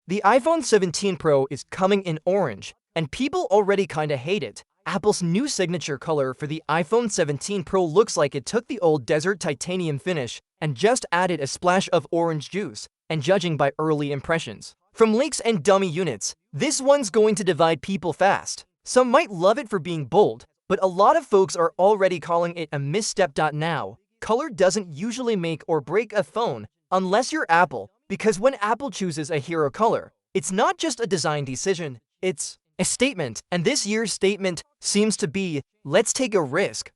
The iPhone 17 Pro is coming in orange, and people already kinda hate it. Apple's new signature color for the iPhone 17 Pro looks like it took the old desert titanium finish and just added a splash of orange juice, and judging by early impressions from leaks and dummy units, this one's going to divide people fast. Some might love it for being bold, but a lot of folks are already calling it a misstep. Now, color doesn't usually make or break a phone unless you're Apple, because when Apple chooses a hero color, it's not just a design decision, it's a statement, and this year's statement seems to be, let's take a risk,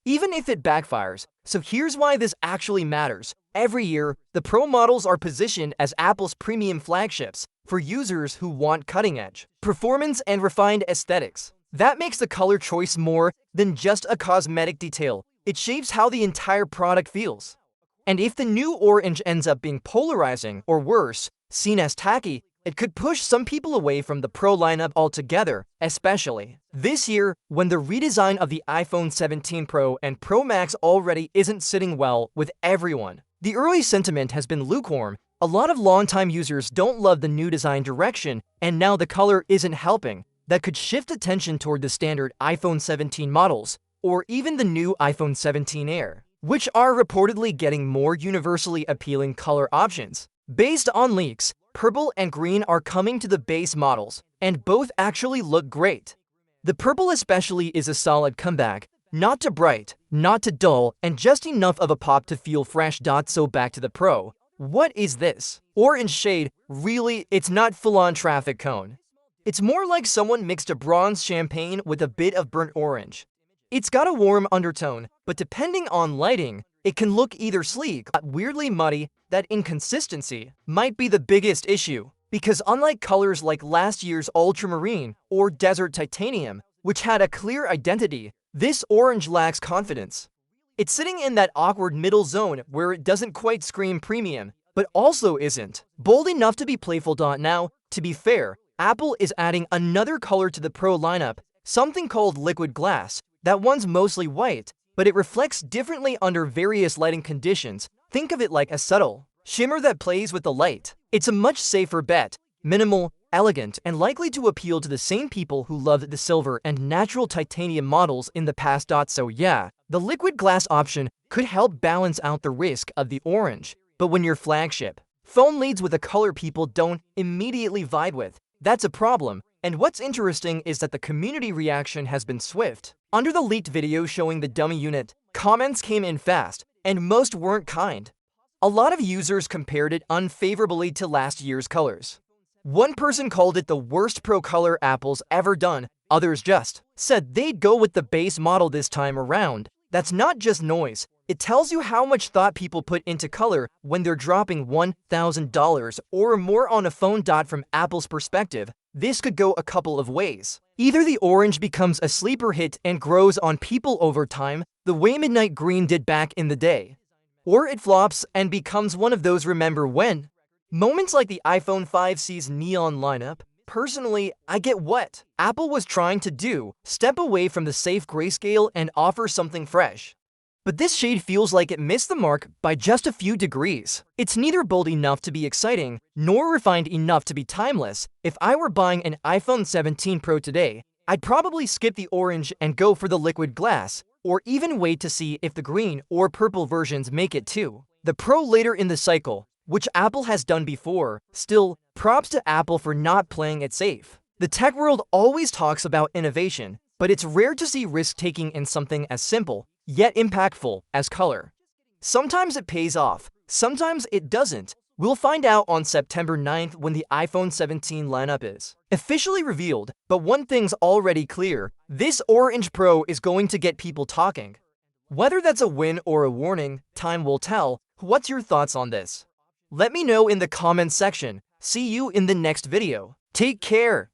even if it backfires. So here's why this actually matters. Every year, the Pro models are positioned as Apple's premium flagships for users who want cutting-edge performance and refined aesthetics. That makes the color choice more than just a cosmetic detail. It shapes how the entire product feels. And if the new orange ends up being polarizing, or worse, seen as tacky, it could push some people away from the Pro lineup altogether, especially this year when the redesign of the iPhone 17 Pro and Pro Max already isn't sitting well with everyone. The early sentiment has been lukewarm. A lot of longtime users don't love the new design direction, and now the color isn't helping. That could shift attention toward the standard iPhone 17 models, or even the new iPhone 17 Air, which are reportedly getting more universally appealing color options. Based on leaks, purple and green are coming to the base models, and both actually look great. The purple especially is a solid comeback, not too bright, not too dull, and just enough of a pop to feel fresh. So back to the Pro. What is this orange shade? Really, it's not full-on traffic cone. It's more like someone mixed a bronze champagne with a bit of burnt orange. It's got a warm undertone, but depending on lighting, it can look either sleek or weirdly muddy. That inconsistency might be the biggest issue, because unlike colors like last year's ultramarine or desert titanium, which had a clear identity, this orange lacks confidence. It's sitting in that awkward middle zone where it doesn't quite scream premium, but also isn't bold enough to be playful. Now, to be fair, Apple is adding another color to the Pro lineup, something called liquid glass. That one's mostly white, but it reflects differently under various lighting conditions. Think of it like a subtle shimmer that plays with the light. It's a much safer bet, minimal, elegant, and likely to appeal to the same people who loved the silver and natural titanium models in the past. So yeah, the liquid glass option could help balance out the risk of the orange. But when your flagship phone leads with a color people don't immediately vibe with, that's a problem. And what's interesting is that the community reaction has been swift. Under the leaked video showing the dummy unit, comments came in fast, and most weren't kind. A lot of users compared it unfavorably to last year's colors. One person called it the worst Pro color Apple's ever done. Others just said they'd go with the base model this time around. That's not just noise. It tells you how much thought people put into color when they're dropping $1,000 or more on a phone. From Apple's perspective, this could go a couple of ways. Either the orange becomes a sleeper hit and grows on people over time, the way midnight green did back in the day, or it flops and becomes one of those remember when moments like the iPhone 5C's neon lineup. Personally, I get what Apple was trying to do, step away from the safe grayscale and offer something fresh. But this shade feels like it missed the mark by just a few degrees. It's neither bold enough to be exciting, nor refined enough to be timeless. If I were buying an iPhone 17 Pro today, I'd probably skip the orange and go for the liquid glass, or even wait to see if the green or purple versions make it to the Pro later in the cycle, which Apple has done before. Still, props to Apple for not playing it safe. The tech world always talks about innovation, but it's rare to see risk-taking in something as simple yet impactful as color. Sometimes it pays off, sometimes it doesn't. We'll find out on September 9th when the iPhone 17 lineup is officially revealed, but one thing's already clear: this orange Pro is going to get people talking. Whether that's a win or a warning, time will tell. What's your thoughts on this? Let me know in the comments section. See you in the next video. Take care.